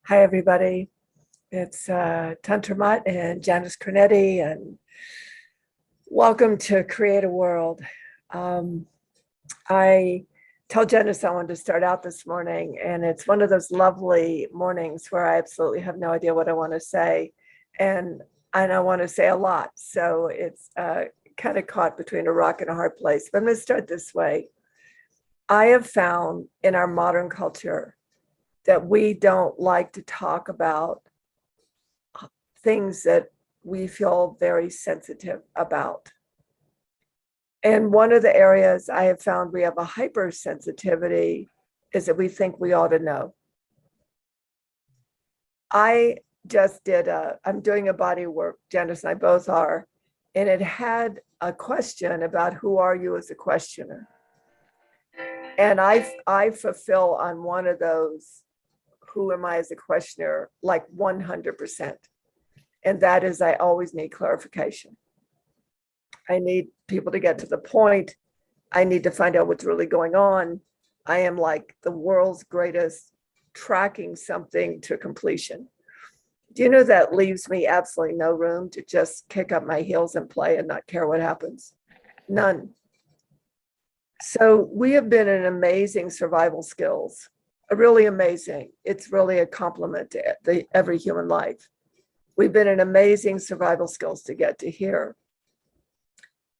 Hi, everybody. It's Tantramat and Janice Creneti, and welcome to CreateAWorld. I told Janice I wanted to start out this morning, and it's one of those lovely mornings where I absolutely have no idea what I want to say, and I want to say a lot. So it's kind of caught between a rock and a hard place. But I'm going to start this way. I have found in our modern culture that we don't like to talk about things that we feel very sensitive about. And one of the areas I have found we have a hypersensitivity is that we think we ought to know. I'm doing a body work, Janice and I both are, and it had a question about who are you as a questioner. And I fulfill on one of those, who am I as a questioner, like 100%. And that is, I always need clarification. I need people to get to the point. I need to find out what's really going on. I am like the world's greatest tracking something to completion. Do you know that leaves me absolutely no room to just kick up my heels and play and not care what happens? None. So we have been in amazing survival skills, really amazing. It's really a compliment to every human life. We've been in amazing survival skills to get to here.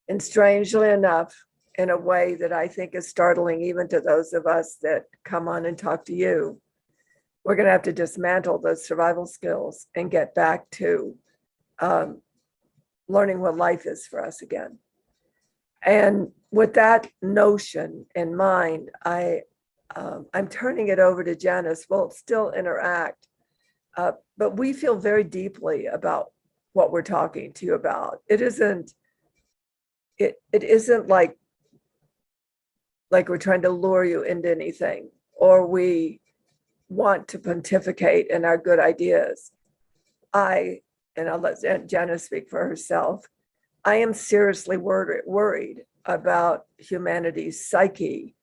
And strangely enough, in a way that I think is startling even to those of us that come on and talk to you, we're going to have to dismantle those survival skills and get back to learning what life is for us again. And with that notion in mind, I'm turning it over to Janice. We'll still interact, but we feel very deeply about what we're talking to you about. It isn't like we're trying to lure you into anything, or we want to pontificate in our good ideas. And I'll let Janice speak for herself. I am seriously worried about humanity's psyche,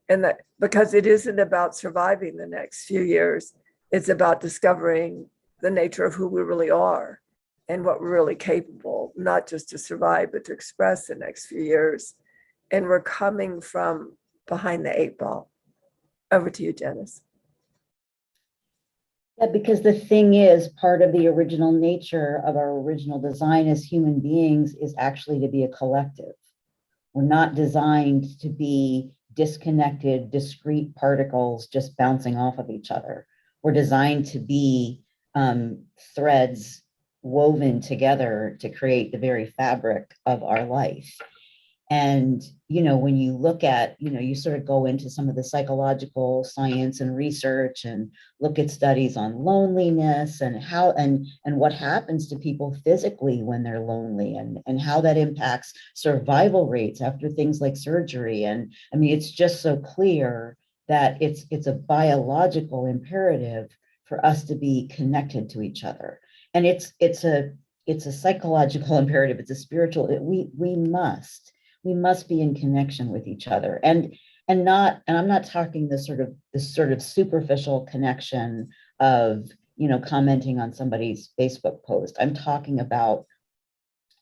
and that because it isn't about surviving the next few years, it's about discovering the nature of who we really are and what we're really capable, not just to survive, but to express the next few years. And we're coming from behind the 8 ball. Over to you, Janice. Yeah, because the thing is, part of the original nature of our original design as human beings is actually to be a collective. We're not designed to be disconnected, discrete particles just bouncing off of each other. We're designed to be threads woven together to create the very fabric of our life. And, when you look at, you sort of go into some of the psychological science and research and look at studies on loneliness and how and what happens to people physically when they're lonely, and how that impacts survival rates after things like surgery. And I mean, it's just so clear that it's a biological imperative for us to be connected to each other. And it's a psychological imperative. It's a spiritual, we must be in connection with each other, and I'm not talking this sort of superficial connection of, commenting on somebody's Facebook post. I'm talking about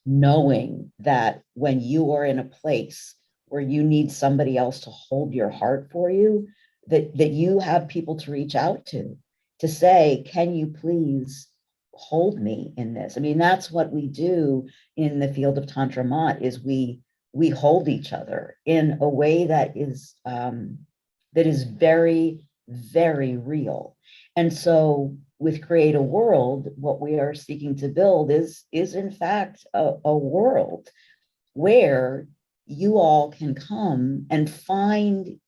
knowing that when you are in a place where you need somebody else to hold your heart for you, that you have people to reach out to say, can you please hold me in this? I mean, that's what we do in the field of Tantra Mat, is we hold each other in a way that is very, very real. And so with CreateAWorld, what we are seeking to build is in fact a world where you all can come and find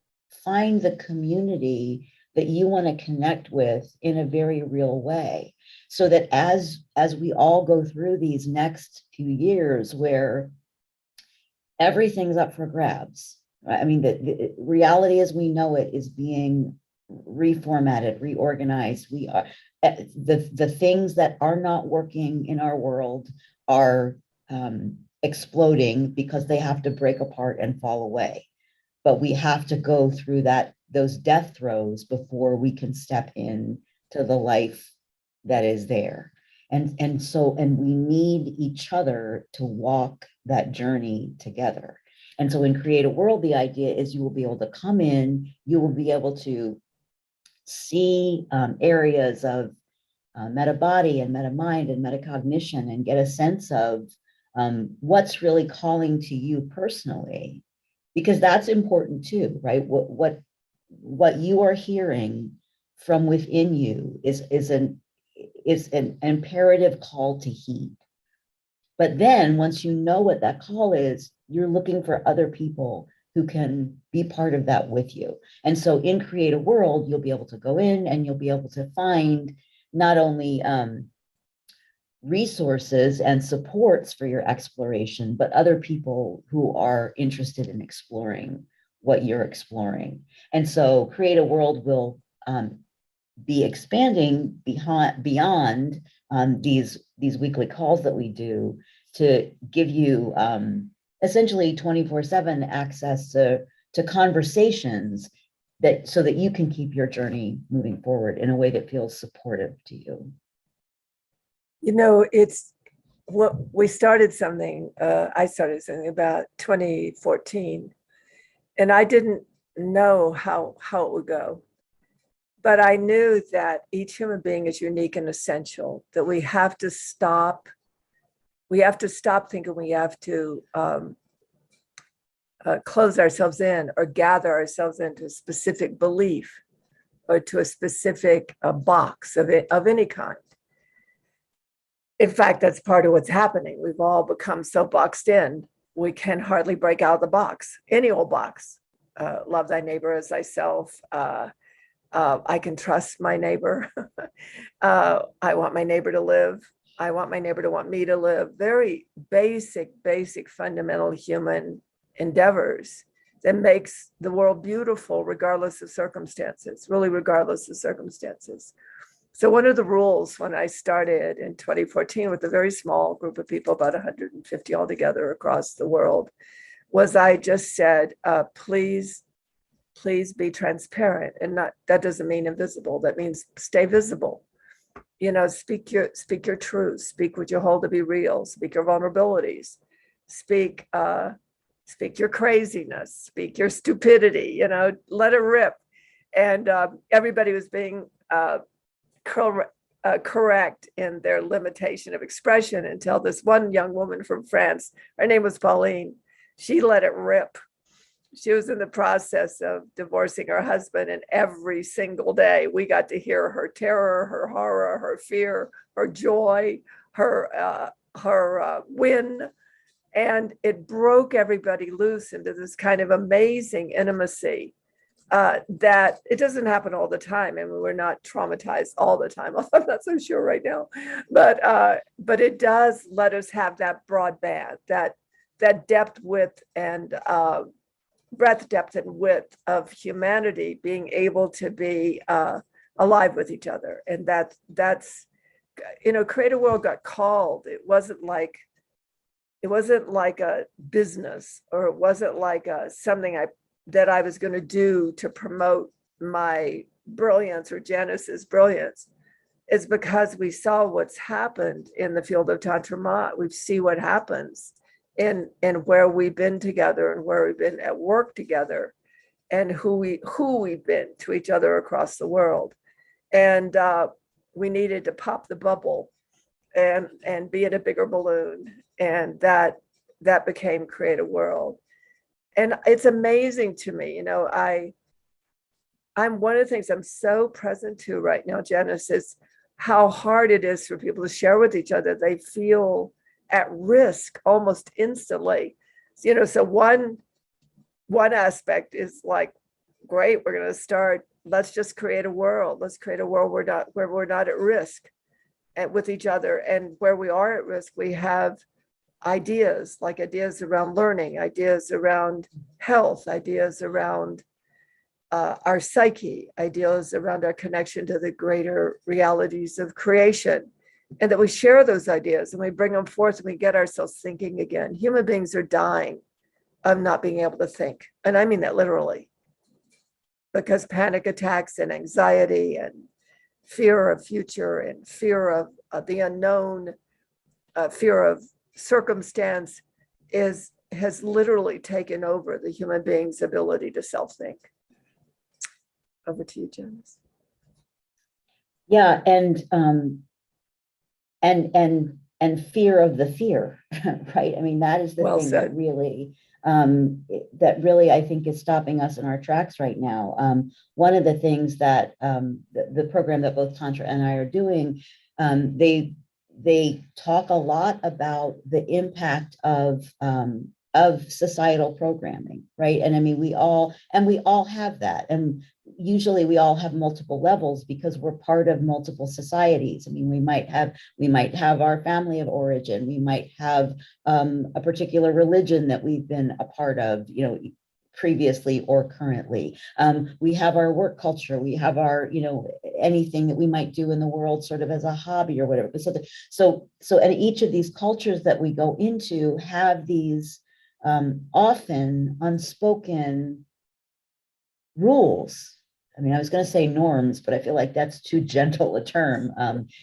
the community that you want to connect with in a very real way, so that as we all go through these next few years where everything's up for grabs, right? I mean, the reality as we know it is being reformatted, reorganized. We are the things that are not working in our world are exploding because they have to break apart and fall away. But we have to go through those death throes before we can step in to the life that is there. And we need each other to walk that journey together. And so in Create a World, the idea is you will be able to come in, you will be able to see areas of meta body and meta mind and metacognition, and get a sense of what's really calling to you personally, because that's important too, right? What you are hearing from within you is an imperative call to heed. But then once you know what that call is, you're looking for other people who can be part of that with you. And so in Create a World, you'll be able to go in and you'll be able to find not only resources and supports for your exploration, but other people who are interested in exploring what you're exploring. And so Create a World will be expanding beyond these weekly calls that we do to give you essentially 24/7 access to conversations so that you can keep your journey moving forward in a way that feels supportive to you. You know, it's what we started something, I started something about 2014, and I didn't know how it would go. But I knew that each human being is unique and essential, that we have to stop thinking we have to close ourselves in or gather ourselves into a specific belief or to a specific box of any kind. In fact, that's part of what's happening. We've all become so boxed in, we can hardly break out of the box, any old box. Love thy neighbor as thyself. I can trust my neighbor. I want my neighbor to live. I want my neighbor to want me to live. Very basic, fundamental human endeavors that makes the world beautiful regardless of circumstances, really regardless of circumstances. So one of the rules when I started in 2014 with a very small group of people, about 150 altogether across the world, was I just said, please be transparent. And that doesn't mean invisible. That means stay visible. You know, speak your truth, speak what you hold to be real, speak your vulnerabilities, speak your craziness, speak your stupidity, you know, let it rip. And everybody was being correct in their limitation of expression until this one young woman from France, her name was Pauline, she let it rip. She was in the process of divorcing her husband, and every single day we got to hear her terror, her horror, her fear, her joy, her win. And it broke everybody loose into this kind of amazing intimacy that it doesn't happen all the time. And we're not traumatized all the time. I'm not so sure right now, but it does let us have that broad band, that depth, width, and breadth, depth, and width of humanity being able to be alive with each other. And that's, you know, Create a World got called. It wasn't like a business, or it wasn't like something that I was going to do to promote my brilliance or Janice's brilliance. It's because we saw what's happened in the field of Tantra. We see what happens in where we've been together and where we've been at work together, and who we've been to each other across the world. And we needed to pop the bubble and be in a bigger balloon. And that became Create a World. And it's amazing to me, you know, I'm one of the things I'm so present to right now, Janice, is how hard it is for people to share with each other. They feel at risk almost instantly. You know, so one aspect is like, great, we're going to start, let's just create a world. Let's create a world where we're not at risk with each other. And where we are at risk, we have ideas around learning, ideas around health, ideas around our psyche, ideas around our connection to the greater realities of creation. And that we share those ideas and we bring them forth and we get ourselves thinking again. Human beings are dying of not being able to think. And I mean that literally, because panic attacks and anxiety fear of future and fear of the unknown, fear of circumstance has literally taken over the human being's ability to self-think. Over to you, Janice. Yeah, and fear of the fear, right? I mean, that is the Well thing said. that really I think is stopping us in our tracks right now. One of the things that the program that both Tantra and I are doing, they talk a lot about the impact of societal programming, right? And I mean, we all have that, and usually we all have multiple levels because we're part of multiple societies. I mean, we might have our family of origin, we might have a particular religion that we've been a part of, you know, previously or currently. We have our work culture, we have our, you know, anything that we might do in the world sort of as a hobby or whatever. So and each of these cultures that we go into have these often unspoken rules. I mean, I was going to say norms, but I feel like that's too gentle a term.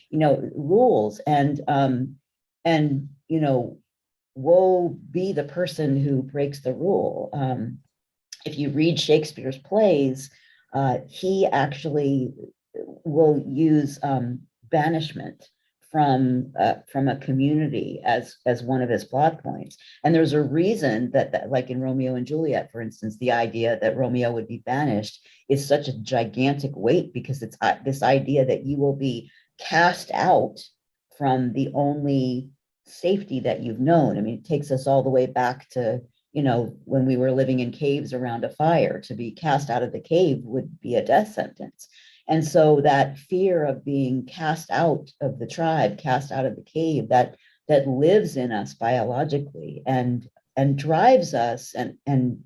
You know, rules, and you know, woe be the person who breaks the rule. If you read Shakespeare's plays, he actually will use banishment from a community as one of his plot points. And there's a reason that like in Romeo and Juliet, for instance, the idea that Romeo would be banished is such a gigantic weight, because it's this idea that you will be cast out from the only safety that you've known. I mean, it takes us all the way back to, you know, when we were living in caves around a fire. To be cast out of the cave would be a death sentence. And so that fear of being cast out of the tribe, cast out of the cave, that lives in us biologically and drives us and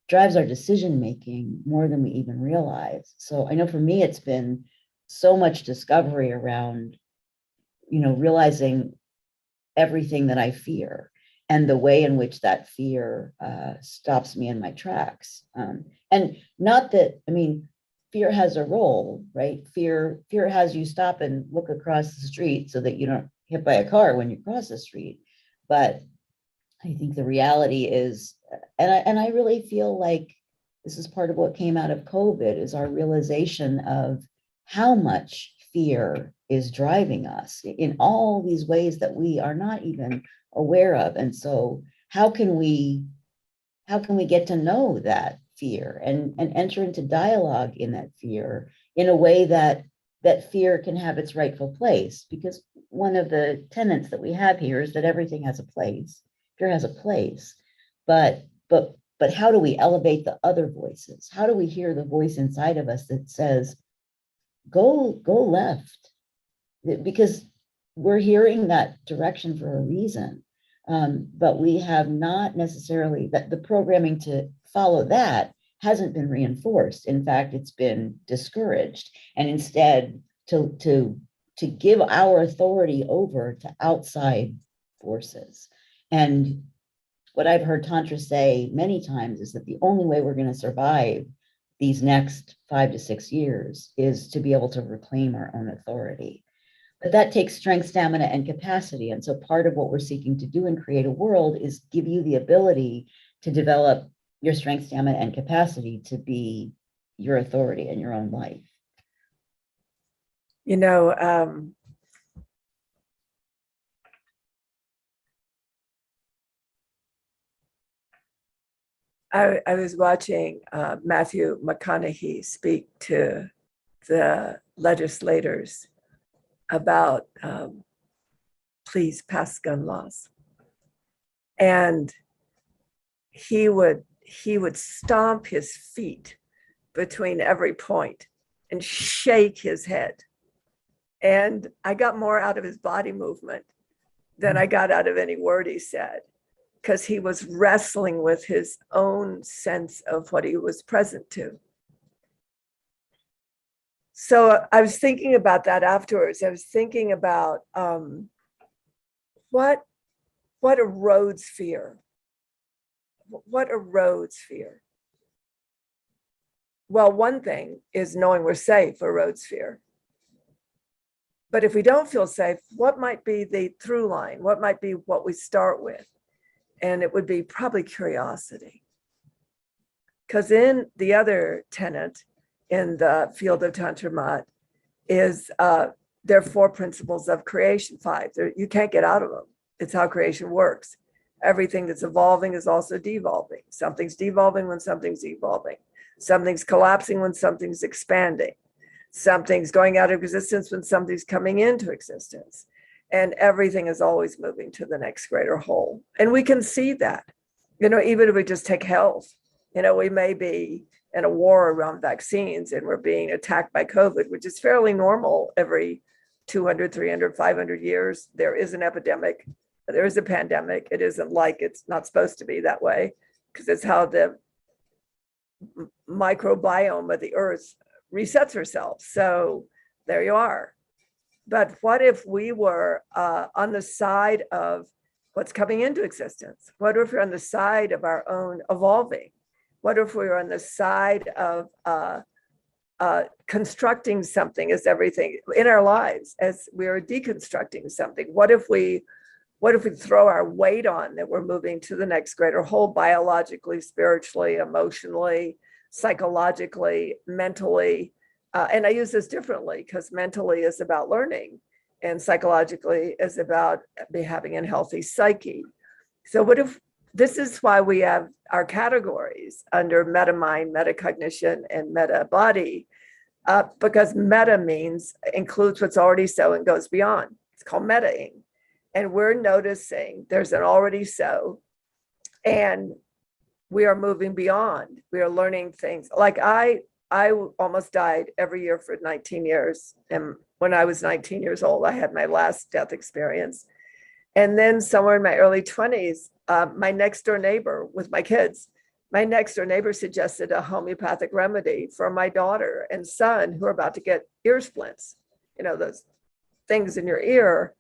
drives our decision making more than we even realize. So I know for me, it's been so much discovery around, you know, realizing everything that I fear and the way in which that fear stops me in my tracks. And not that, I mean, fear has a role, right? Fear has you stop and look across the street so that you don't hit by a car when you cross the street. But I think the reality is, and I really feel like this is part of what came out of COVID, is our realization of how much fear is driving us in all these ways that we are not even aware of. And so how can we get to know that fear and enter into dialogue in that fear in a way that fear can have its rightful place? Because one of the tenets that we have here is that everything has a place. Fear has a place, but how do we elevate the other voices? How do we hear the voice inside of us that says, go left? Because we're hearing that direction for a reason. But we have not necessarily, that the programming to follow that hasn't been reinforced. In fact, it's been discouraged. And instead to give our authority over to outside forces. And what I've heard Tantra say many times is that the only way we're going to survive these next 5 to 6 years is to be able to reclaim our own authority. But that takes strength, stamina, and capacity. And so part of what we're seeking to do in CreateAWorld is give you the ability to develop your strength, stamina, and capacity to be your authority in your own life. You know, I was watching Matthew McConaughey speak to the legislators about please pass gun laws. And he would stomp his feet between every point and shake his head. And I got more out of his body movement than I got out of any word he said, because he was wrestling with his own sense of what he was present to. So I was thinking about that afterwards. I was thinking about what erodes fear? What erodes fear? Well, one thing is knowing we're safe erodes fear. But if we don't feel safe, what might be the through line? What might be what we start with? And it would be probably curiosity. Because in the other tenet in the field of Tantra Mat is there are 4 principles of creation, 5. You can't get out of them. It's how creation works. Everything that's evolving is also devolving. Something's devolving when something's evolving. Something's collapsing when something's expanding. Something's going out of existence when something's coming into existence. And everything is always moving to the next greater whole. And we can see that, even if we just take health, we may be in a war around vaccines and we're being attacked by COVID, which is fairly normal every 200, 300, 500 years. There is an epidemic. There is a pandemic. It isn't like it's not supposed to be that way, because it's how the microbiome of the earth resets herself. So there you are. But what if we were on the side of what's coming into existence? What if we're on the side of our own evolving? What if we were on the side of constructing something as everything in our lives, as we are deconstructing something? What if we throw our weight on that we're moving to the next greater whole, biologically, spiritually, emotionally, psychologically, mentally? And I use this differently because mentally is about learning and psychologically is about having a healthy psyche. So what if this is why we have our categories under meta mind, metacognition, and meta body, because meta includes what's already so and goes beyond. It's called metaing. And we're noticing there's an already so, and we are moving beyond. We are learning things. Like I almost died every year for 19 years. And when I was 19 years old, I had my last death experience. And then somewhere in my early 20s, my next door neighbor with my kids, my next door neighbor suggested a homeopathic remedy for my daughter and son who are about to get ear splints, those things in your ear.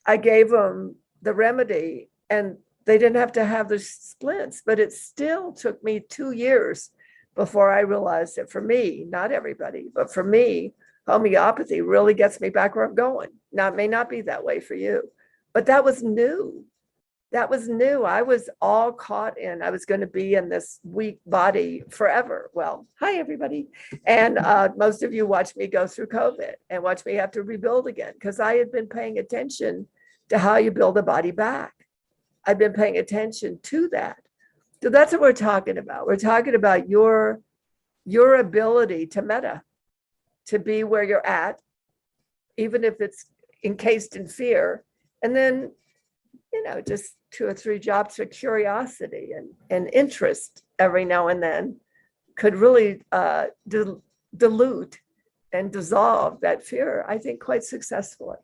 I gave them the remedy and they didn't have to have the splints, but it still took me 2 years before I realized that for me, not everybody, but for me, homeopathy really gets me back where I'm going. Now, it may not be that way for you, but that was new. That was new. I was all caught in, I was going to be in this weak body forever. Well, hi, everybody. And most of you watched me go through COVID and watch me have to rebuild again, because I had been paying attention to how you build a body back. I've been paying attention to that. So that's what we're talking about. We're talking about your ability to meta, to be where you're at, even if it's encased in fear. And then, just 2 or 3 drops of curiosity and interest every now and then could really dilute and dissolve that fear, I think, quite successfully.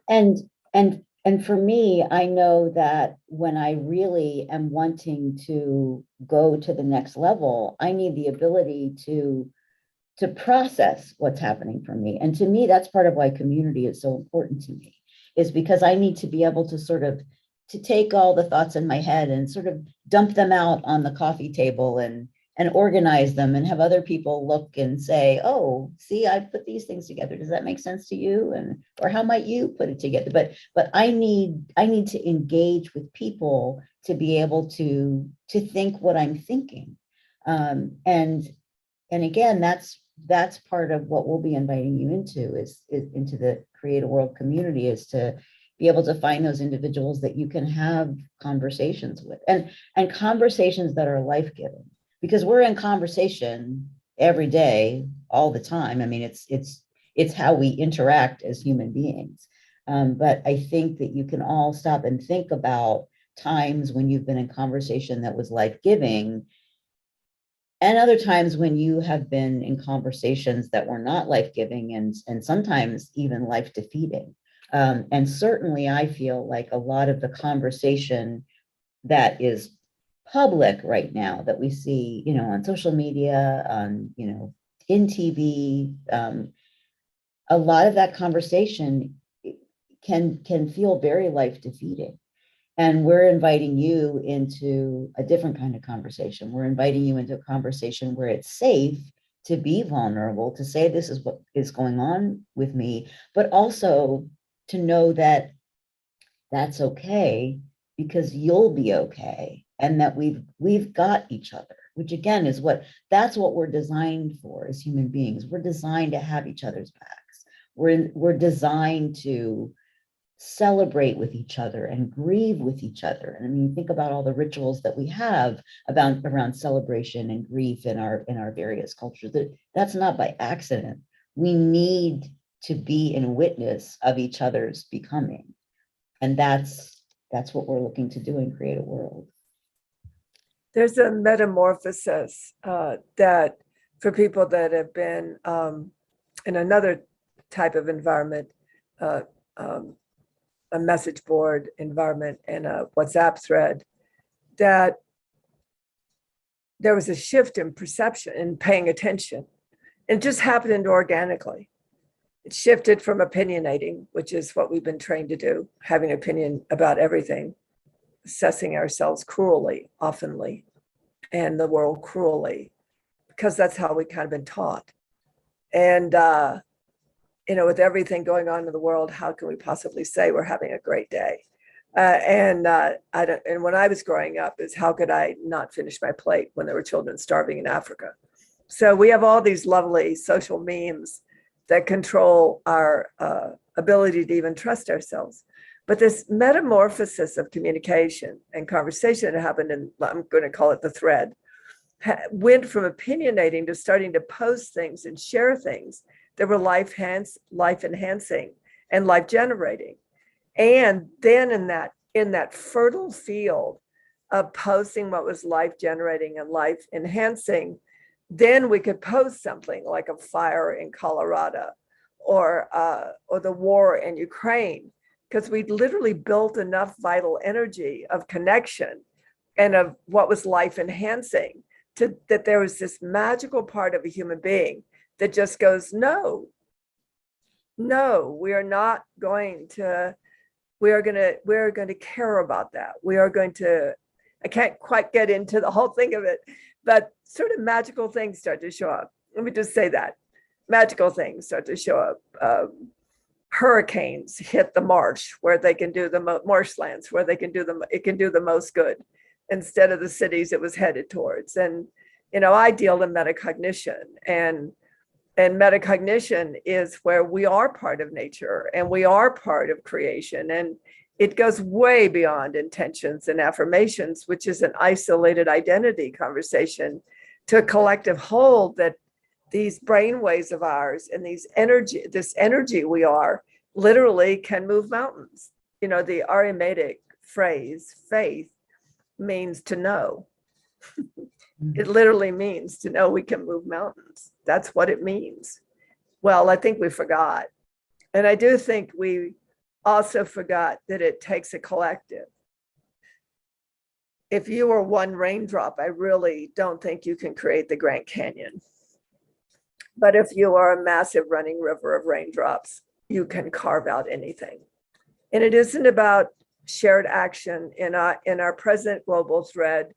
And for me, I know that when I really am wanting to go to the next level, I need the ability to process what's happening for me. And to me, that's part of why community is so important to me, is because I need to be able to to take all the thoughts in my head and sort of dump them out on the coffee table and organize them and have other people look and say, oh, see, I put these things together. Does that make sense to you? Or how might you put it together? But I need to engage with people to be able to think what I'm thinking. And again, that's part of what we'll be inviting you into is into the CreateAWorld community, is to be able to find those individuals that you can have conversations with and conversations that are life-giving, because we're in conversation every day, all the time. I mean, it's how we interact as human beings. But I think that you can all stop and think about times when you've been in conversation that was life-giving, and other times when you have been in conversations that were not life-giving and sometimes even life-defeating. And certainly I feel like a lot of the conversation that is public right now that we see, on social media, on, in TV, a lot of that conversation can feel very life-defeating. And we're inviting you into a different kind of conversation. We're inviting you into a conversation where it's safe to be vulnerable, to say this is what is going on with me, but also to know that that's okay because you'll be okay, and that we've got each other, which again is that's what we're designed for as human beings. We're designed to have each other's backs. We're designed to celebrate with each other and grieve with each other. And I mean, think about all the rituals that we have around celebration and grief in our various cultures. That's not by accident. We need to be in witness of each other's becoming. And that's what we're looking to do in CreateAWorld. There's a metamorphosis that for people that have been in another type of environment, a message board environment and a WhatsApp thread, that there was a shift in perception and paying attention. It just happened organically. It shifted from opinionating, which is what we've been trained to do, having an opinion about everything, assessing ourselves cruelly, oftenly, and the world cruelly, because that's how we kind of been taught. And with everything going on in the world, how can we possibly say we're having a great day? And when I was growing up, is how could I not finish my plate when there were children starving in Africa? So we have all these lovely social memes that control our ability to even trust ourselves. But this metamorphosis of communication and conversation that happened in, I'm going to call it the thread, went from opinionating to starting to post things and share things that were life enhancing and life generating. And then in that fertile field of posting what was life generating and life enhancing, then we could post something like a fire in Colorado or the war in Ukraine, because we literally built enough vital energy of connection and of what was life enhancing that there was this magical part of a human being that just goes, no, we are not going to, we're going to care about that. We are going to, I can't quite get into the whole thing of it, but sort of magical things start to show up. Let me just say that. Magical things start to show up. Hurricanes hit the marsh where they can do the marshlands, where it can do the most good instead of the cities it was headed towards. And, I deal in metacognition, and metacognition is where we are part of nature and we are part of creation. And it goes way beyond intentions and affirmations, which is an isolated identity conversation, to a collective whole that these brain waves of ours and this energy we are literally can move mountains. The Aramaic phrase, faith, means to know. It literally means to know we can move mountains. That's what it means. Well, I think we forgot. And I do think we also forgot that it takes a collective. If you were one raindrop, I really don't think you can create the Grand Canyon. But if you are a massive running river of raindrops, you can carve out anything. And it isn't about shared action in our present global thread.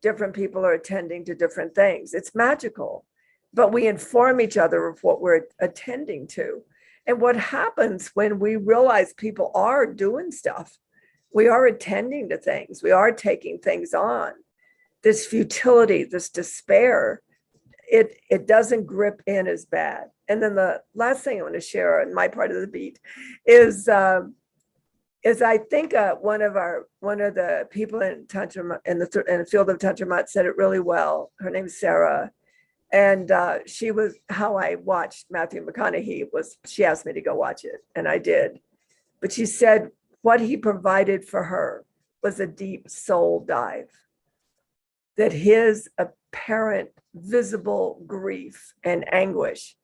Different people are attending to different things. It's magical, but we inform each other of what we're attending to. And what happens when we realize people are doing stuff, we are attending to things, we are taking things on, this futility, this despair, it doesn't grip in as bad. And then the last thing I want to share on my part of the beat is I think one of the people in Tantra in the field of Tantra Mat said it really well. Her name's Sarah, and she was how I watched Matthew McConaughey. She asked me to go watch it, and I did. But she said what he provided for her was a deep soul dive. That his apparent visible grief and anguish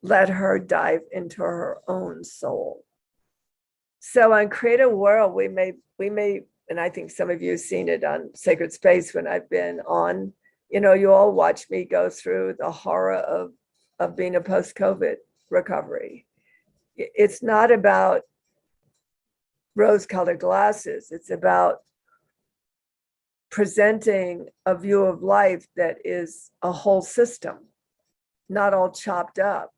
let her dive into her own soul. So on CreateAWorld, we may, and I think some of you have seen it on Sacred Space when I've been on, you all watch me go through the horror of being a post-COVID recovery. It's not about rose-colored glasses. It's about presenting a view of life that is a whole system. not all chopped up,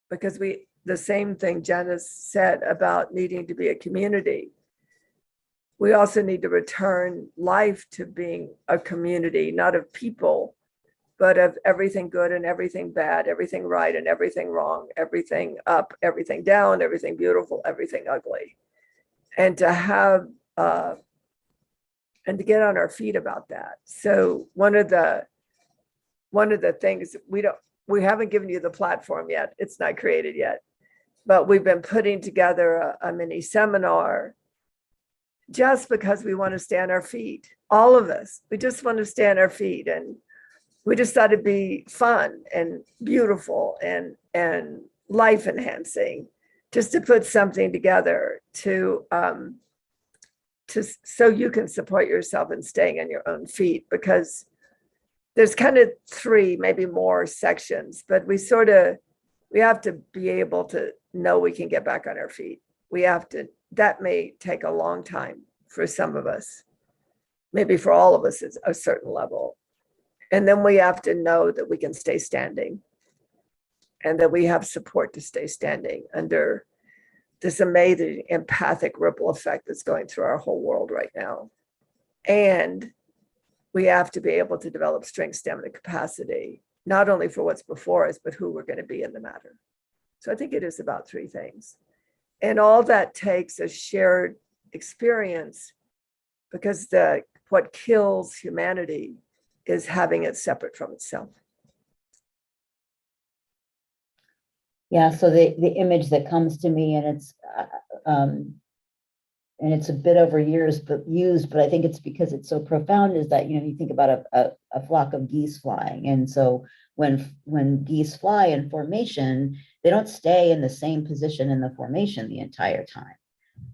because the same thing Janice said about needing to be a community. We also need to return life to being a community, not of people, but of everything good and everything bad, everything right and everything wrong, everything up, everything down, everything beautiful, everything ugly. And to have, and to get on our feet about that. So one of the things we haven't given you the platform yet. It's not created yet, but we've been putting together a mini seminar just because we want to stand our feet. All of us, we just want to stand our feet, and we just thought it'd be fun and beautiful and life enhancing just to put something together to so you can support yourself in staying on your own feet, because there's kind of 3, maybe more sections, but we have to be able to know we can get back on our feet. That may take a long time for some of us, maybe for all of us at a certain level. And then we have to know that we can stay standing and that we have support to stay standing under this amazing empathic ripple effect that's going through our whole world right now. And we have to be able to develop strength, stamina, capacity, not only for what's before us, but who we're going to be in the matter. So I think it is about 3 things. And all that takes a shared experience, because what kills humanity is having it separate from itself. Yeah, so the image that comes to me, and it's a bit over years but used, but I think it's because it's so profound, is that, you think about a flock of geese flying. And so when geese fly in formation, they don't stay in the same position in the formation the entire time.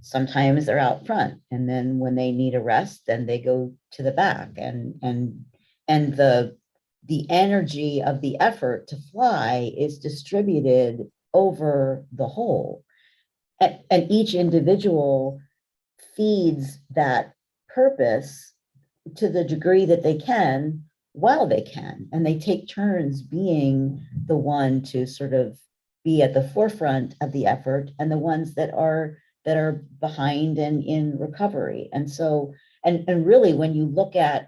Sometimes they're out front, and then when they need a rest, then they go to the back, and the energy of the effort to fly is distributed over the whole, and each individual feeds that purpose to the degree that they can while they can, and they take turns being the one to sort of be at the forefront of the effort, and the ones that are behind and in recovery. And so, and really, when you look at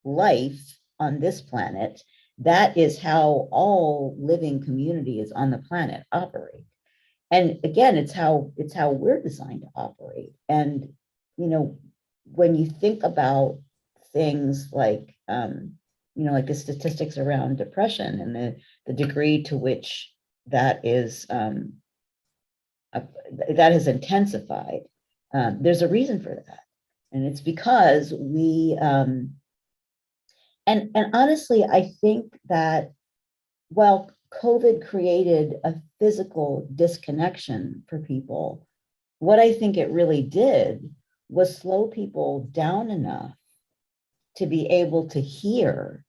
life on this planet, that is how all living communities on the planet operate. And again, it's how we're designed to operate. And when you think about things like like the statistics around depression and the degree to which that has intensified, there's a reason for that, and it's because we and honestly, I think that while COVID created a physical disconnection for people, what I think it really did was slow people down enough to be able to hear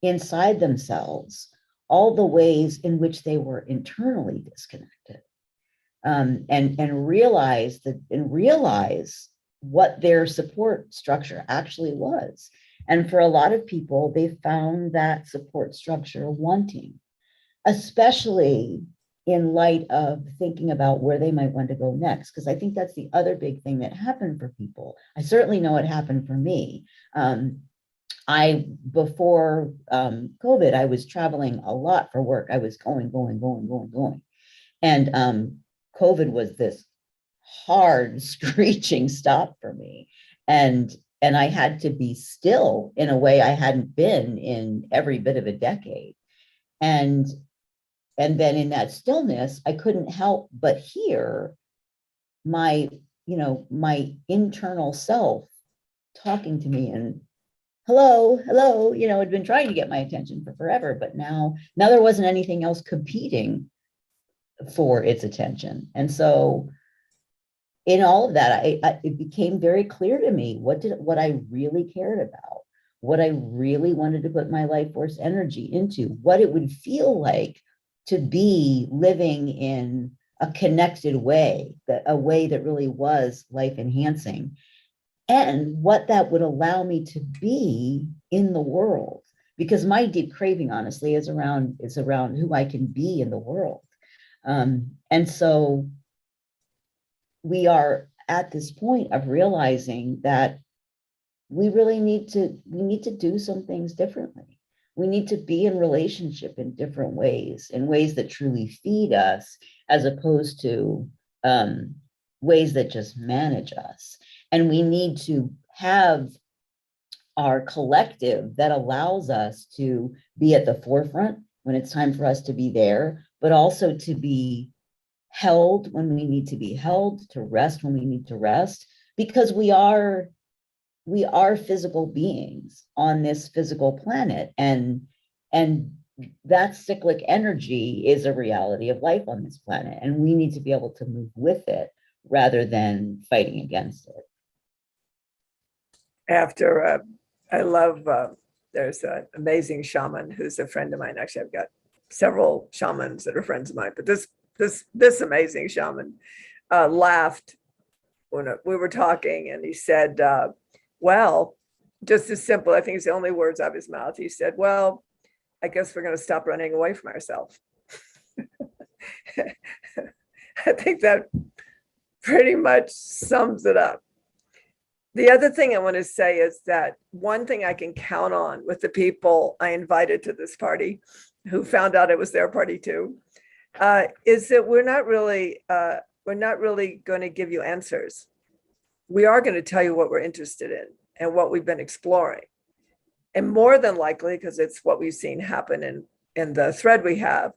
inside themselves all the ways in which they were internally disconnected, and realize what their support structure actually was. And for a lot of people, they found that support structure wanting, especially in light of thinking about where they might want to go next. Because I think that's the other big thing that happened for people. I certainly know it happened for me. Before COVID, I was traveling a lot for work. I was going. And COVID was this hard, screeching stop for me. And I had to be still in a way I hadn't been in every bit of a decade. And then in that stillness, I couldn't help but hear my internal self talking to me, and hello, had been trying to get my attention for forever, but now there wasn't anything else competing for its attention. And so in all of that, it became very clear to me what I really cared about, what I really wanted to put my life force energy into, what it would feel like to be living in a connected way, a way that really was life enhancing, and what that would allow me to be in the world. because my deep craving, honestly, is around who I can be in the world. And so we are at this point of realizing that we really need to do some things differently. We need to be in relationship in different ways, in ways that truly feed us, as opposed to ways that just manage us. And we need to have our collective that allows us to be at the forefront when it's time for us to be there, but also to be held when we need to be held, to rest when we need to rest, because we are physical beings on this physical planet, and that cyclic energy is a reality of life on this planet, and we need to be able to move with it rather than fighting against it. After I love, there's an amazing shaman who's a friend of mine. Actually, I've got several shamans that are friends of mine, but this amazing shaman laughed when we were talking, and he said, well, just as simple, I think it's the only words out of his mouth. He said, well, I guess we're going to stop running away from ourselves. I think that pretty much sums it up. The other thing I want to say is that one thing I can count on with the people I invited to this party, who found out it was their party too, is that we're not really going to give you answers. We are going to tell you what we're interested in and what we've been exploring. And more than likely, because it's what we've seen happen in the thread we have,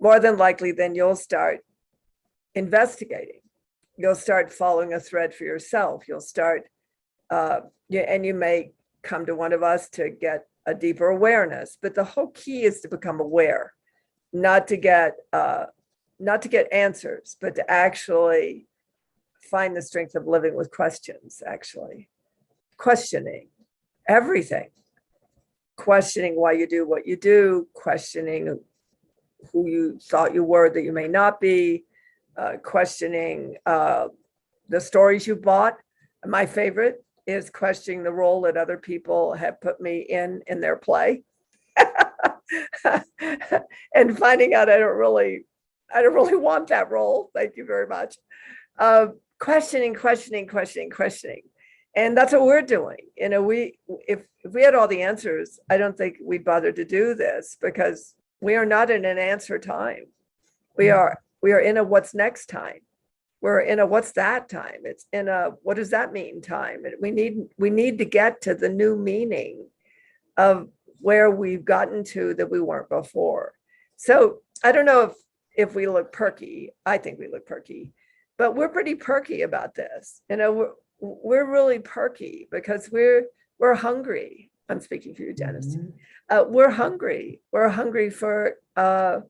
more than likely, then you'll start investigating. You'll start following a thread for yourself. You'll start, and you may come to one of us to get a deeper awareness. But the whole key is to become aware, not to get answers, but to actually find the strength of living with questions, actually questioning everything, questioning why you do what you do, questioning who you thought you were that you may not be, questioning the stories you bought. My favorite is questioning the role that other people have put me in their play. And finding out I don't really want that role. Thank you very much. Questioning. And that's what we're doing. You know, if we had all the answers, I don't think we'd bother to do this, because we are not in an answer time. We are in a what's next time. We're in a what's that time. It's in a what does that mean time. And we need to get to the new meaning of where we've gotten to that we weren't before. So I don't know if we look perky. I think we look perky, but we're pretty perky about this. You know, we're really perky because we're hungry. I'm speaking for you, Janice. We're hungry. We're hungry for a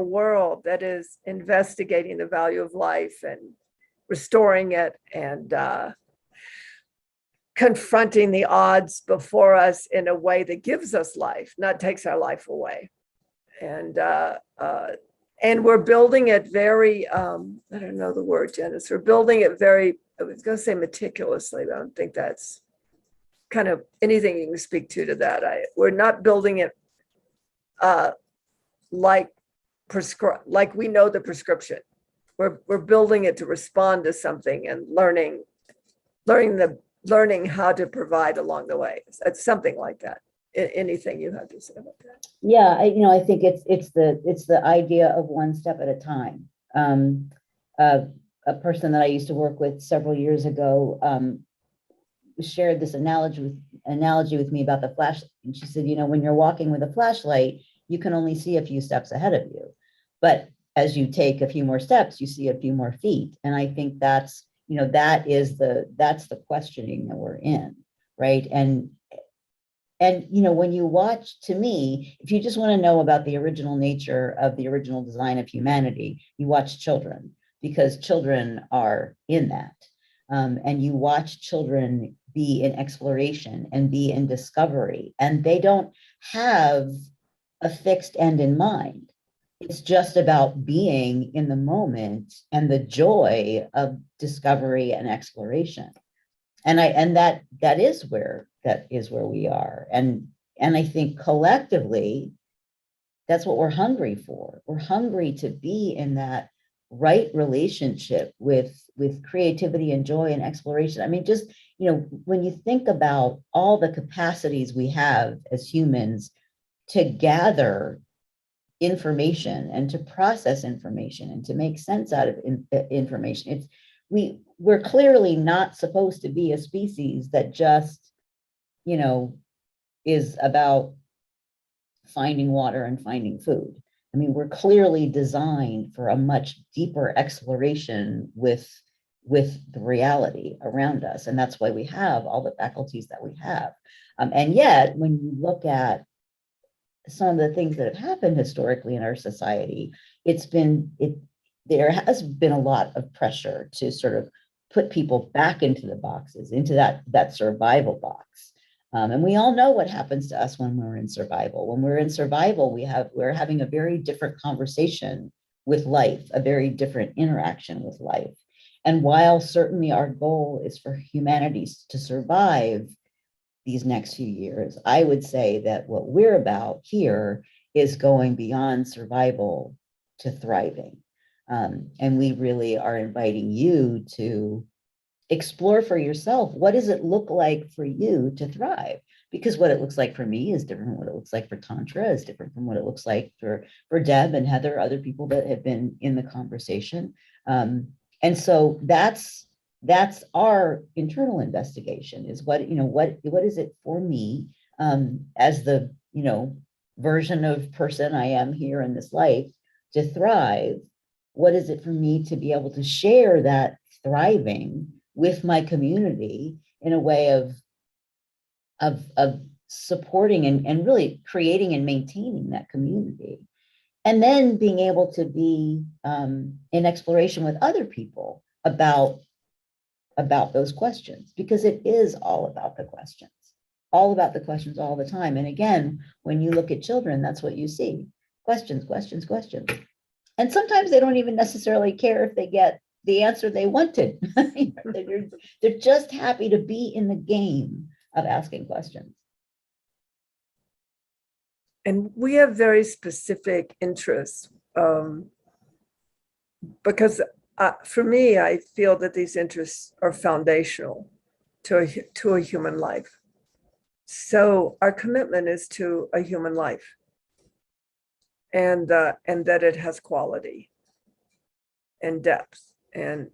world that is investigating the value of life and restoring it, and confronting the odds before us in a way that gives us life, not takes our life away. And we're building it very, I don't know the word, Janice. We're building it very, I was going to say meticulously, but I don't think that's kind of anything you can speak to that. We're not building it like we know the prescription. We're building it to respond to something and learning how to provide along the way. It's something like that. Anything you have to say about that? Yeah, I think it's the idea of one step at a time. A person that I used to work with several years ago shared this analogy with me about the flashlight, and she said, when you're walking with a flashlight, you can only see a few steps ahead of you, but as you take a few more steps, you see a few more feet. And I think that's the questioning that we're in, right? And when you watch, to me, if you just want to know about the original nature of the original design of humanity, you watch children, because children are in that. And you watch children be in exploration and be in discovery, and they don't have a fixed end in mind. It's just about being in the moment and the joy of discovery and exploration. And that is where we are. And And I think collectively, that's what we're hungry for. We're hungry to be in that right relationship with creativity and joy and exploration. I mean, just, when you think about all the capacities we have as humans to gather information and to process information and to make sense out of information, we're clearly not supposed to be a species that just, is about finding water and finding food. I mean, we're clearly designed for a much deeper exploration with the reality around us. And that's why we have all the faculties that we have. And yet, when you look at some of the things that have happened historically in our society, there has been a lot of pressure to sort of put people back into the boxes, into that survival box. And we all know what happens to us when we're in survival. When we're in survival, we're having a very different conversation with life, a very different interaction with life. And while certainly our goal is for humanity to survive these next few years, I would say that what we're about here is going beyond survival to thriving. And we really are inviting you to explore for yourself, what does it look like for you to thrive? Because what it looks like for me is different from what it looks like for Tantra, is different from what it looks like for Deb and Heather, other people that have been in the conversation. And so that's our internal investigation, is what is it for me, as the version of person I am here in this life to thrive. What is it for me to be able to share that thriving with my community in a way of supporting and really creating and maintaining that community, and then being able to be in exploration with other people about those questions, because it is all about the questions all the time. And again, when you look at children, that's what you see: questions. And sometimes they don't even necessarily care if they get the answer they wanted. They're just happy to be in the game of asking questions. And we have very specific interests, because for me, I feel that these interests are foundational to a human life. So our commitment is to a human life, and that it has quality and depth and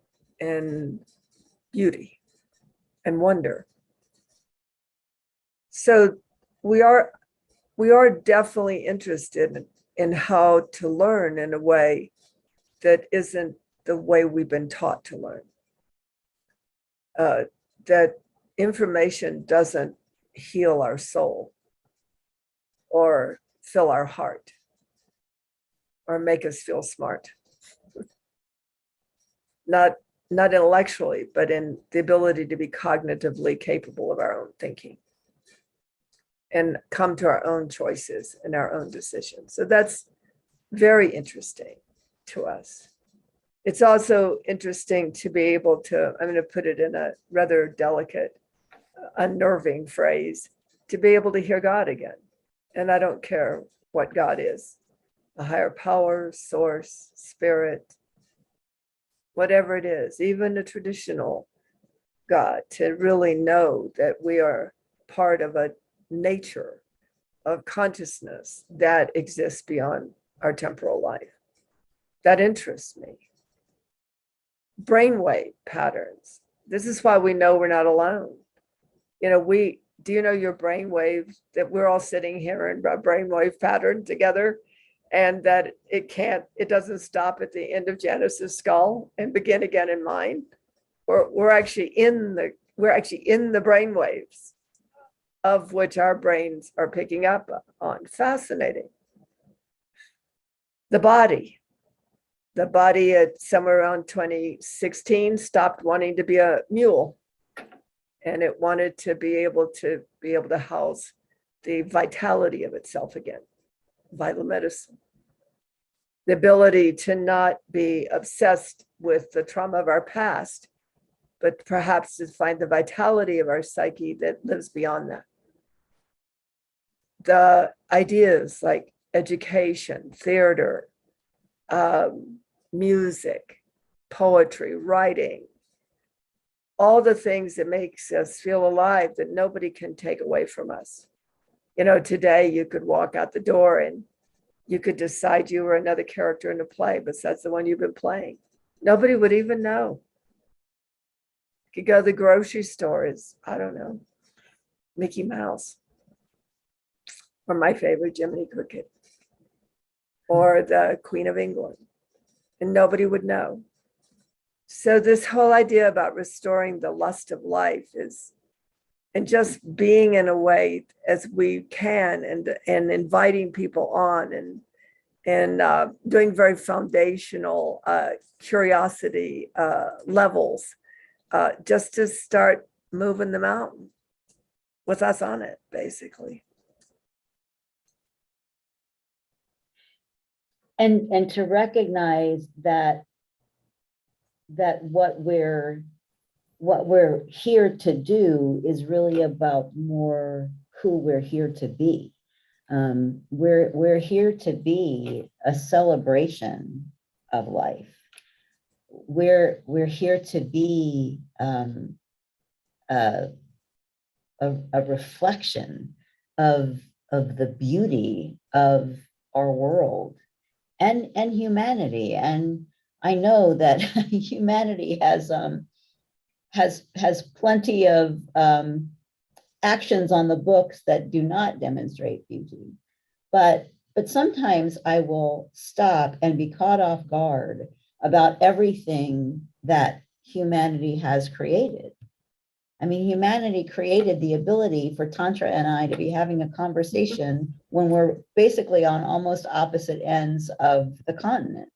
beauty and wonder. So we are definitely interested in how to learn in a way that isn't the way we've been taught to learn. That information doesn't heal our soul or fill our heart or make us feel smart. Not intellectually, but in the ability to be cognitively capable of our own thinking and come to our own choices and our own decisions. So that's very interesting to us. It's also interesting to be able to, I'm going to put it in a rather delicate, unnerving phrase, to be able to hear God again. And I don't care what God is, a higher power, source, spirit, whatever it is, even a traditional God, to really know that we are part of a nature of consciousness that exists beyond our temporal life. That interests me. Brainwave patterns. This is why we know we're not alone. Do you know your brainwave, that we're all sitting here in a brainwave pattern together, and that it doesn't stop at the end of Janice's skull and begin again in mine? We're actually in the brainwaves of which our brains are picking up on. Fascinating. The body at somewhere around 2016 stopped wanting to be a mule, and it wanted to be able to house the vitality of itself again. Vital medicine. The ability to not be obsessed with the trauma of our past, but perhaps to find the vitality of our psyche that lives beyond that. the ideas like education, theater, music, poetry, writing, all the things that makes us feel alive that nobody can take away from us. You know, today you could walk out the door and you could decide you were another character in a play, but that's the one you've been playing. Nobody would even know. You could go to the grocery store as, I don't know, Mickey Mouse, or my favorite, Jiminy Cricket, or the Queen of England, and nobody would know. So this whole idea about restoring the lust of life is, and just being in a way as we can, and inviting people on, and doing very foundational curiosity levels, just to start moving the mountain with us on it, basically. And to recognize that what we're here to do is really about more who we're here to be. We're here to be a celebration of life. We're here to be a reflection of the beauty of our world and humanity. And I know that humanity has plenty of actions on the books that do not demonstrate beauty. But sometimes I will stop and be caught off guard about everything that humanity has created. I mean, humanity created the ability for Tantra and I to be having a conversation when we're basically on almost opposite ends of the continent.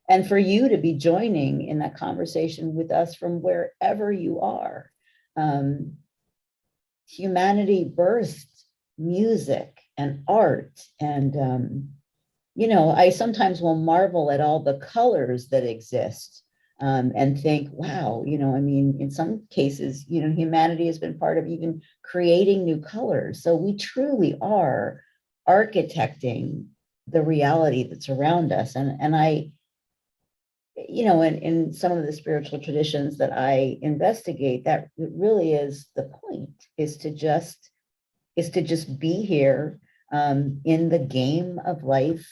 And for you to be joining in that conversation with us from wherever you are. Humanity birthed music and art. And, you know, I sometimes will marvel at all the colors that exist, and think, wow, you know, I mean, in some cases, you know, humanity has been part of even creating new colors. So we truly are architecting the reality that's around us. And I, you know, in some of the spiritual traditions that I investigate, that really is the point, is to just be here, in the game of life,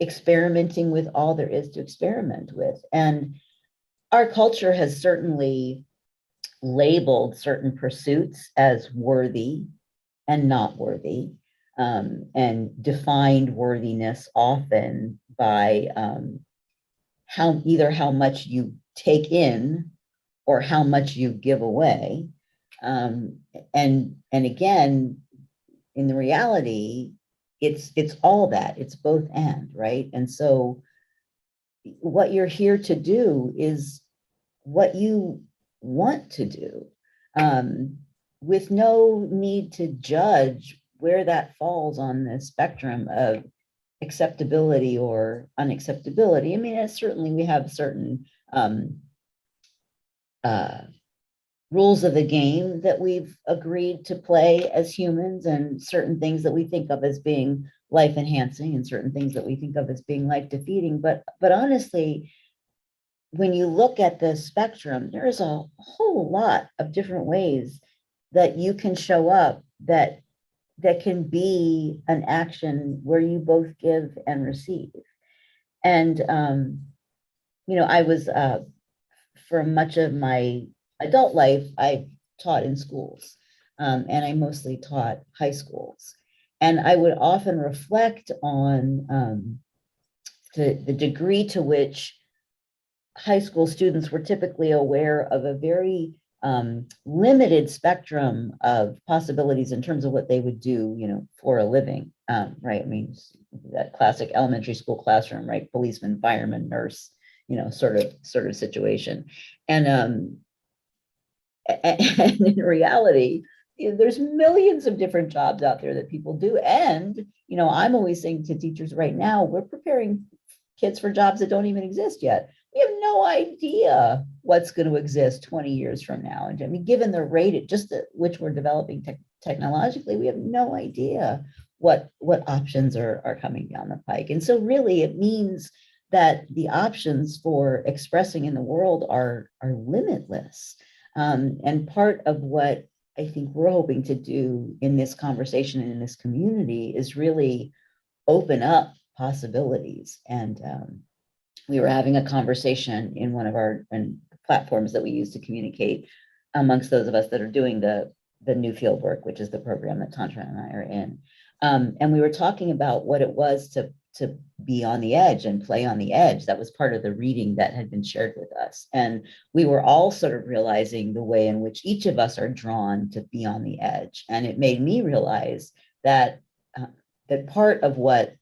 experimenting with all there is to experiment with. And our culture has certainly labeled certain pursuits as worthy and not worthy, and defined worthiness often by how much you take in or how much you give away. And again, in the reality, it's all that, it's both and, right? And so what you're here to do is what you want to do, with no need to judge where that falls on the spectrum of acceptability or unacceptability. I mean, certainly we have certain rules of the game that we've agreed to play as humans, and certain things that we think of as being life enhancing and certain things that we think of as being life defeating. But honestly, when you look at the spectrum, there's a whole lot of different ways that you can show up that can be an action where you both give and receive. And, you know, I was, for much of my adult life, I taught in schools, and I mostly taught high schools. And I would often reflect on the degree to which high school students were typically aware of a very limited spectrum of possibilities in terms of what they would do, you know, for a living, right? I mean, that classic elementary school classroom, right? Policeman, fireman, nurse, you know, sort of situation. And in reality, you know, there's millions of different jobs out there that people do. And, you know, I'm always saying to teachers right now, we're preparing kids for jobs that don't even exist yet. We have no idea what's going to exist 20 years from now. And I mean, given the rate at which we're developing technologically, we have no idea what options are coming down the pike. And so really it means that the options for expressing in the world are limitless. And part of what I think we're hoping to do in this conversation and in this community is really open up possibilities. And we were having a conversation in one of our platforms that we use to communicate amongst those of us that are doing the new field work, which is the program that Tantra and I are in. And we were talking about what it was to be on the edge and play on the edge. That was part of the reading that had been shared with us. And we were all sort of realizing the way in which each of us are drawn to be on the edge. And it made me realize that that part of what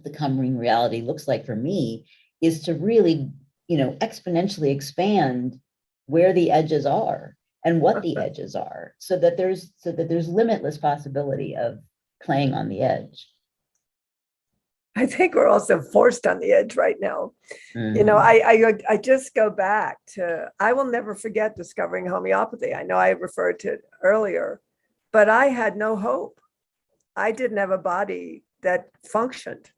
the coming reality looks like for me is to really, exponentially expand where the edges are and what the edges are, so that there's limitless possibility of playing on the edge. I think we're also forced on the edge right now. Mm-hmm. I just go back to, I will never forget discovering homeopathy. I know I referred to it earlier, but I had no hope. I didn't have a body that functioned.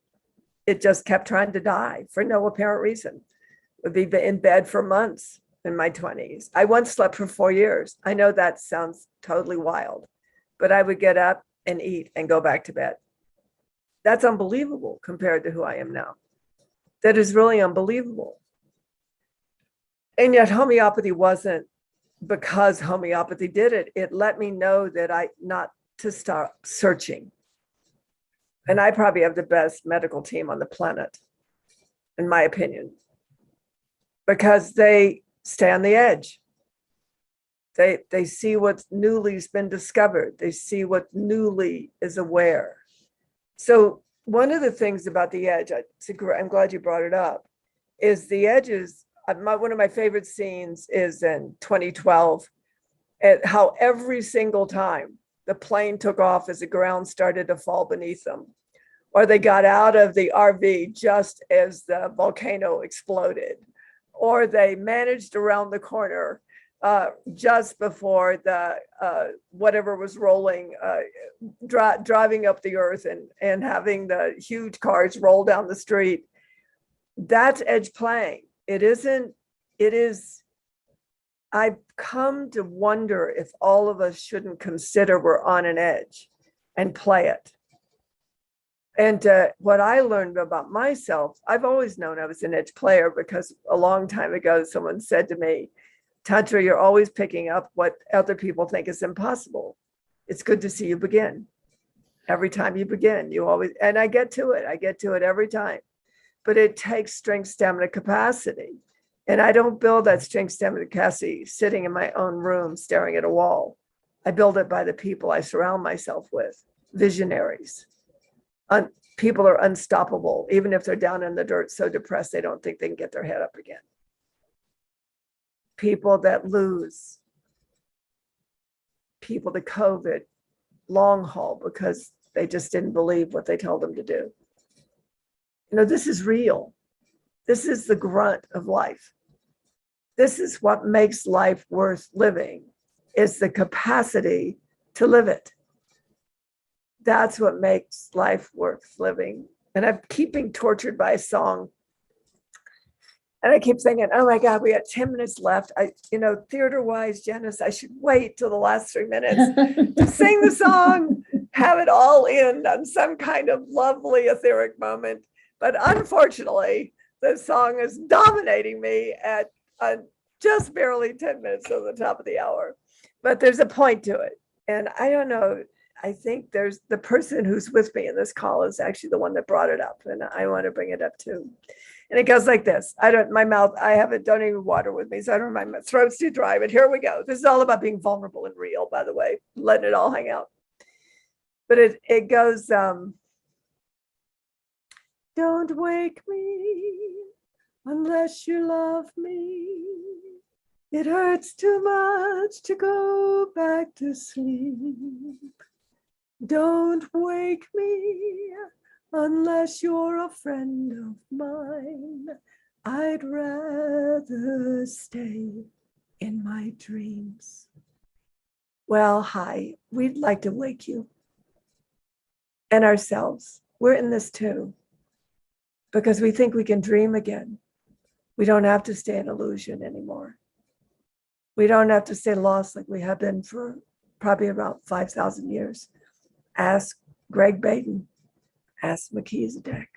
It just kept trying to die for no apparent reason. Would be in bed for months in my 20s. I once slept for 4 years. I know that sounds totally wild, but I would get up and eat and go back to bed. That's unbelievable compared to who I am now. That is really unbelievable. And yet homeopathy wasn't because homeopathy did it. It let me know that not to stop searching. And I probably have the best medical team on the planet, in my opinion, because they stay on the edge. They see what's newly's been discovered. They see what newly is aware. So one of the things about the edge, I'm glad you brought it up, is the edges. One of my favorite scenes is in 2012, at how every single time the plane took off as the ground started to fall beneath them, or they got out of the RV just as the volcano exploded, or they managed around the corner just before the whatever was rolling, driving up the earth and having the huge cars roll down the street. That's edge playing. It is. I've come to wonder if all of us shouldn't consider we're on an edge and play it. And what I learned about myself, I've always known I was an edge player, because a long time ago, someone said to me, Tantra, you're always picking up what other people think is impossible. It's good to see you begin. Every time you begin, you always, and I get to it every time. But it takes strength, stamina, capacity. And I don't build that strength, stamina, capacity sitting in my own room staring at a wall. I build it by the people I surround myself with, visionaries. People are unstoppable, even if they're down in the dirt, so depressed they don't think they can get their head up again. People that lose, people to COVID, long haul, because they just didn't believe what they told them to do. This is real. This is the grunt of life. This is what makes life worth living, is the capacity to live it. That's what makes life worth living. And I'm keeping tortured by a song. And I keep thinking, oh my God, we got 10 minutes left. Theater-wise, Janice, I should wait till the last 3 minutes to sing the song, have it all in on some kind of lovely etheric moment. But unfortunately, the song is dominating me at just barely 10 minutes to the top of the hour. But there's a point to it. And I don't know, I think there's the person who's with me in this call is actually the one that brought it up. And I want to bring it up too. And it goes like this. I don't even water with me. So I don't mind, my throat's too dry, but here we go. This is all about being vulnerable and real, by the way, letting it all hang out. But it goes, don't wake me unless you love me. It hurts too much to go back to sleep. Don't wake me unless you're a friend of mine. I'd rather stay in my dreams. Well, hi, we'd like to wake you and ourselves. We're in this too, because we think we can dream again. We don't have to stay in illusion anymore. We don't have to stay lost like we have been for probably about 5,000 years. Ask Greg Baden, ask Melchizedek,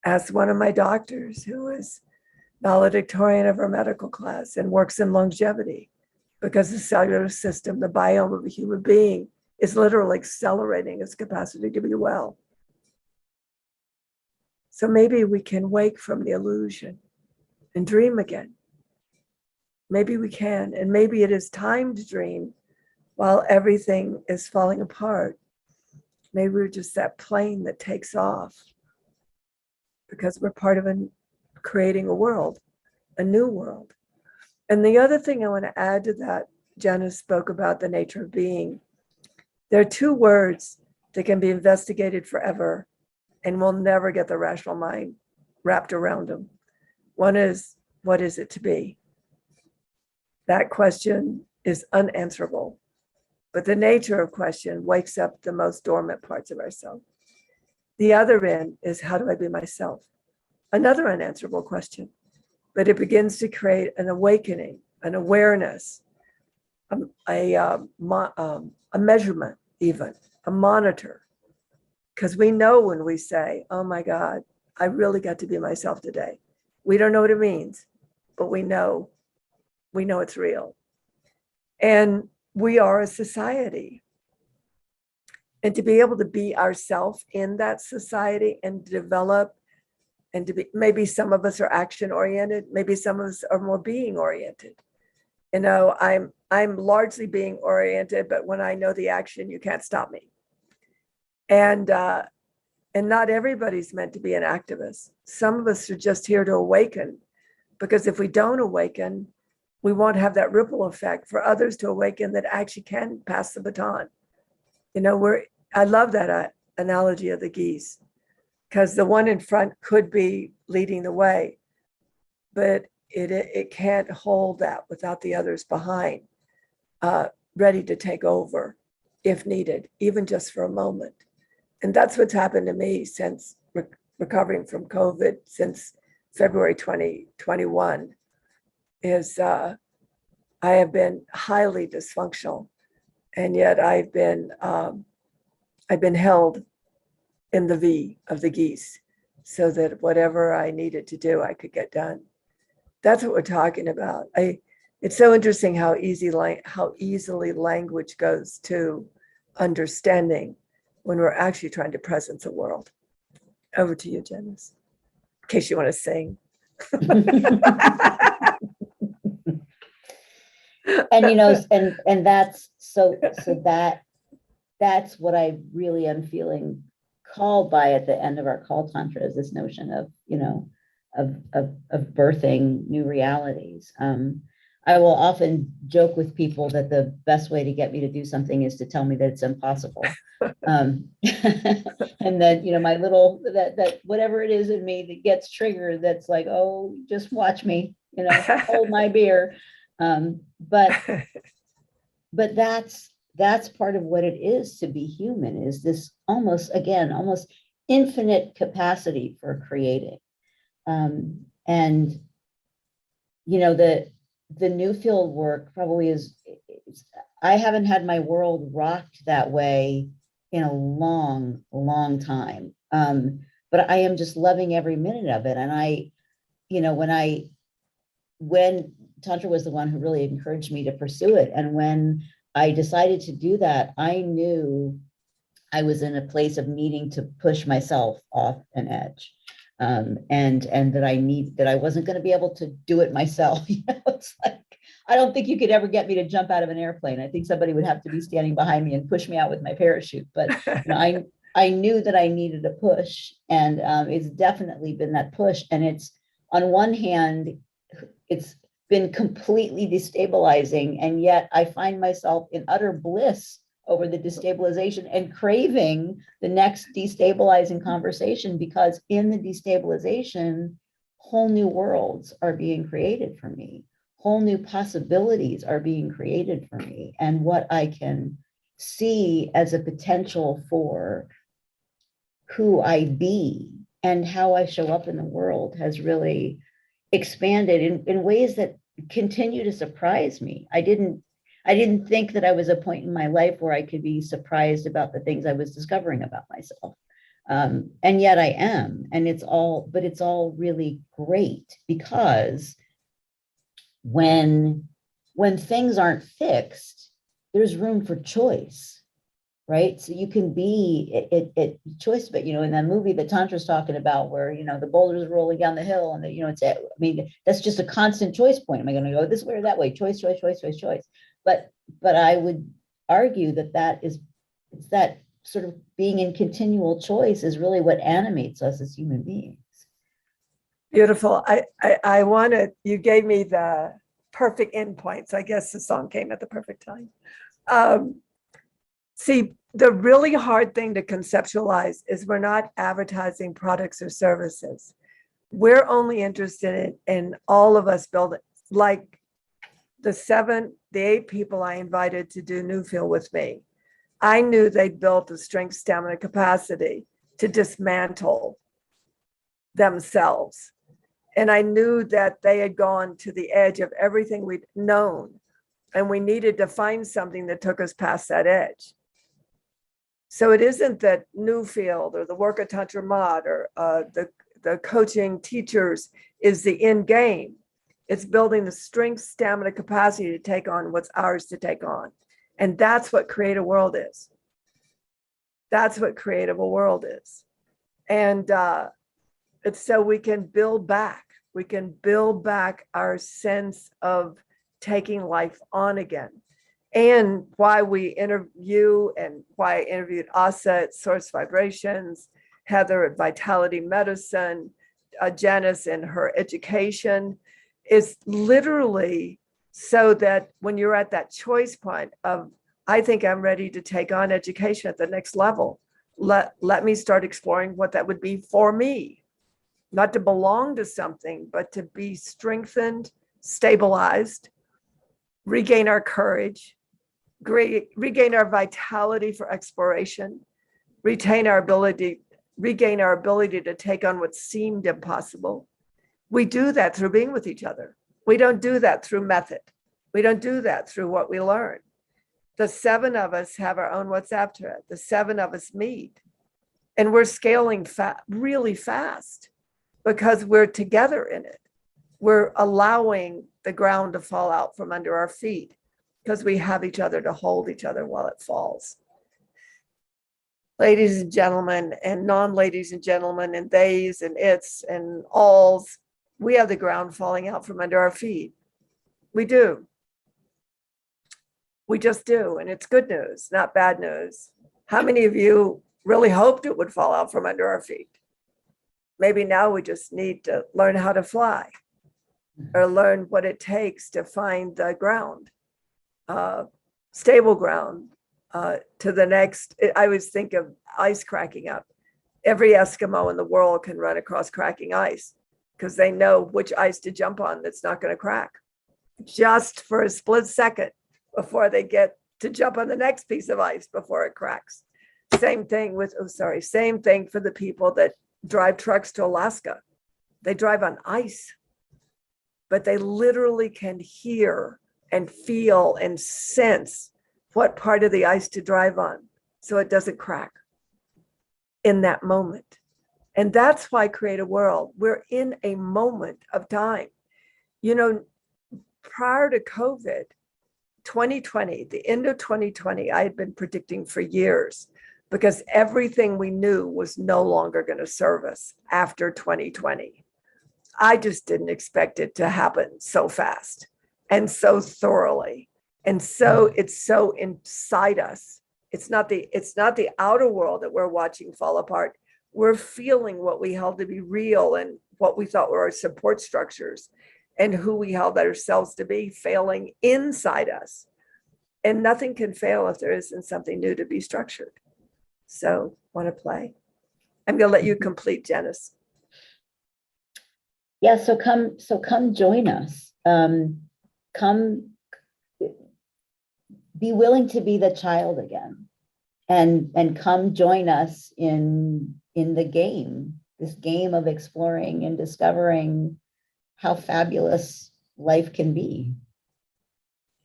ask one of my doctors who is valedictorian of our medical class and works in longevity, because the cellular system, the biome of a human being, is literally accelerating its capacity to be well. So maybe we can wake from the illusion and dream again. Maybe we can, and maybe it is time to dream while everything is falling apart. Maybe we're just that plane that takes off because we're part of creating a world, a new world. And the other thing I want to add to that, Janice spoke about the nature of being. There are two words that can be investigated forever and we'll never get the rational mind wrapped around them. One is, what is it to be? That question is unanswerable, but the nature of question wakes up the most dormant parts of ourselves. The other end is, how do I be myself? Another unanswerable question, but it begins to create an awakening, an awareness, a measurement, even a monitor. Because we know when we say, oh my God, I really got to be myself today. We don't know what it means, but we know it's real. And we are a society. And to be able to be ourselves in that society and develop, and to be, maybe some of us are action oriented, maybe some of us are more being oriented. You know, I'm largely being oriented, but when I know the action, you can't stop me. And not everybody's meant to be an activist. Some of us are just here to awaken, because if we don't awaken, we won't have that ripple effect for others to awaken that actually can pass the baton. You know, I love that analogy of the geese, because the one in front could be leading the way, but it can't hold that without the others behind, ready to take over if needed, even just for a moment. And that's what's happened to me since recovering from COVID, since February 2021, is I have been highly dysfunctional, and yet I've been held in the V of the geese, so that whatever I needed to do, I could get done. That's what we're talking about. It's so interesting how easily language goes to understanding when we're actually trying to presence a world. Over to you, Janice, in case you want to sing. And, you know, and that's that's what I really am feeling called by at the end of our call tantra, is this notion of, you know, of birthing new realities. I will often joke with people that the best way to get me to do something is to tell me that it's impossible. And then, you know, my little, that whatever it is in me that gets triggered, that's like, oh, just watch me, you know, hold my beer. But that's part of what it is to be human, is this almost infinite capacity for creating. And, you know, the new field work probably I haven't had my world rocked that way in a long, long time. But I am just loving every minute of it. And you know, when Tantra was the one who really encouraged me to pursue it. And when I decided to do that, I knew I was in a place of needing to push myself off an edge. And that I wasn't going to be able to do it myself. You know, it's like, I don't think you could ever get me to jump out of an airplane. I think somebody would have to be standing behind me and push me out with my parachute. But you know, I knew that I needed a push, and it's definitely been that push. And it's, on one hand, it's been completely destabilizing, and yet I find myself in utter bliss over the destabilization and craving the next destabilizing conversation, because in the destabilization, whole new worlds are being created for me. whole new possibilities are being created for me, and what I can see as a potential for who I be and how I show up in the world has really expanded in ways that continue to surprise me. I didn't think that I was a point in my life where I could be surprised about the things I was discovering about myself. And yet I am, and it's all really great, because when things aren't fixed, there's room for choice, right? So you can be it choice, but in that movie that Tantra's talking about, where the boulders are rolling down the hill, and that's just a constant choice point. Am I going to go this way or that way? Choice. But I would argue that it's that sort of being in continual choice is really what animates us as human beings. Beautiful. I wanted, you gave me the perfect endpoint. So I guess the song came at the perfect time. See, the really hard thing to conceptualize is we're not advertising products or services. We're only interested in all of us building, like the 8 people I invited to do Newfield with me. I knew they built the strength, stamina, capacity to dismantle themselves. And I knew that they had gone to the edge of everything we'd known, and we needed to find something that took us past that edge. So it isn't that Newfield or the work of Tantra Mod or the coaching teachers is the end game. It's building the strength, stamina, capacity to take on what's ours to take on. And that's what CreateAWorld is. That's what CreateAWorld is. And it's so we can build back. We can build back our sense of taking life on again. And why we interview, and why I interviewed Asa at Source Vibrations, Heather at Vitality Medicine, Janice in her education, is literally so that when you're at that choice point of, I think I'm ready to take on education at the next level, let me start exploring what that would be for me. Not to belong to something, but to be strengthened, stabilized, regain our courage, regain our vitality for exploration, regain our ability to take on what seemed impossible. We do that through being with each other. We don't do that through method. We don't do that through what we learn. The 7 of us have our own WhatsApp thread. The 7 of us meet, and we're scaling really fast because we're together in it. We're allowing the ground to fall out from under our feet because we have each other to hold each other while it falls. Ladies and gentlemen, and non-ladies and gentlemen, and theys and its and alls, we have the ground falling out from under our feet. We do. We just do. And it's good news, not bad news. How many of you really hoped it would fall out from under our feet? Maybe now we just need to learn how to fly, or learn what it takes to find the ground, stable ground, to the next. I always think of ice cracking up. Every Eskimo in the world can run across cracking ice because they know which ice to jump on that's not going to crack, just for a split second before they get to jump on the next piece of ice before it cracks. Same thing for the people that drive trucks to Alaska. They drive on ice, but they literally can hear and feel and sense what part of the ice to drive on so it doesn't crack in that moment. And that's why CreateAWorld, we're in a moment of time. Prior to COVID, 2020, the end of 2020, I had been predicting for years, because everything we knew was no longer going to serve us after 2020. I just didn't expect it to happen so fast and so thoroughly. And so it's so inside us. It's not the outer world that we're watching fall apart. We're feeling what we held to be real and what we thought were our support structures and who we held ourselves to be failing inside us. And nothing can fail if there isn't something new to be structured. So, want to play? I'm going to let you complete, Janice. Yeah, so come join us. come, be willing to be the child again, and come join us in the game, this game of exploring and discovering how fabulous life can be.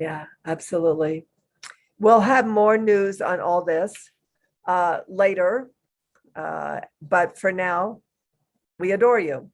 Yeah, absolutely. We'll have more news on all this later. But for now, we adore you.